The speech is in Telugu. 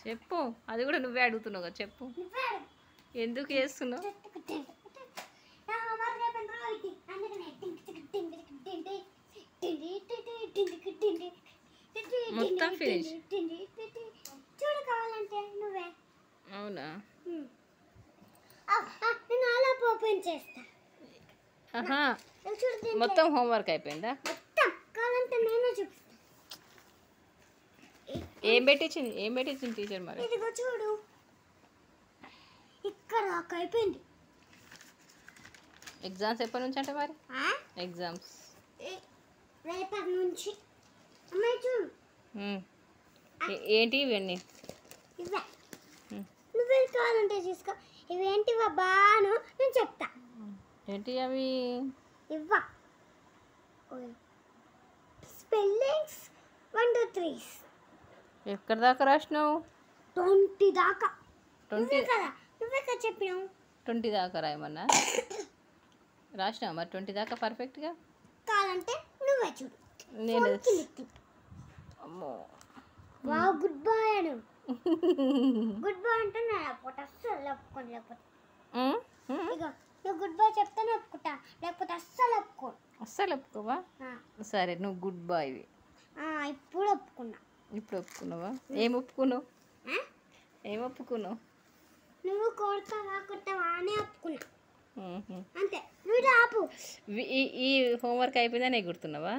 చెప్పు, అది కూడా నువ్వే అడుగుతున్నావు కదా, చెప్పు. ఎందుకు చేస్తున్నావు? మొత్తం ఫినిష్. చూడు కావాలంటే నువ్వే. అవునా? నేను అలా ఓపెన్ చేస్తా. మొత్తం హోంవర్క్ అయిపోయిందా? మొత్తం కావాలంటే నేనే చూపిస్తా. ఏం పెట్టించింది టీచర్ మరి? ఇదిగో చూడు, ఇక్కడ దాకా అయిపోయింది. ఎగ్జామ్స్ ఎప్పటి నుంచి అంటే మరి? ఎగ్జామ్స్ రేపటి నుంచి. అమ్మాయి చూడు. ఏంటి ఇవన్నీ? ఇవే, నువ్వే కావాలంటే చూసుకో. ఇవేంటివా బాను నేను చెప్తా. ఏంటి అవి? ఇవ్వా స్పెల్లింగ్స్ 1 2 3. ఎక్కడ దాకా రాసినావు? 20 దాకా. 20 నువ్వే కదా చెప్పినావు. 20 దాకా రాయమన్నా? రాసినావు మరి 20 దాకా పర్ఫెక్ట్గా? కావాలంటే నువ్వే చూడు. నేను అమ్మో, వావ్, గుడ్ బాయ్ అను. గుడ్ బాయ్ అంటే నేను అస్సలు ఒప్పుకోను. లేకపోతే ఇగో నువ్వు గుడ్ బాయ్ చెప్తే ఒప్పుకుంటా, లేకపోతే అస్సలు ఒప్పుకోను. అస్సలు ఒప్పుకోవా? సరే, నువ్వు గుడ్ బాయ్వి. ఇప్పుడు ఒప్పుకున్నా. ఇప్పుడు ఒప్పుకున్నావా? ఏం ఒప్పుకున్నావు? నువ్వు కొడతావా అని ఒప్పుకున్నా. అంతే, వీడు ఆపు. ఈ హోంవర్క్ అయిపోయిందా? నేను గుర్తున్నావా?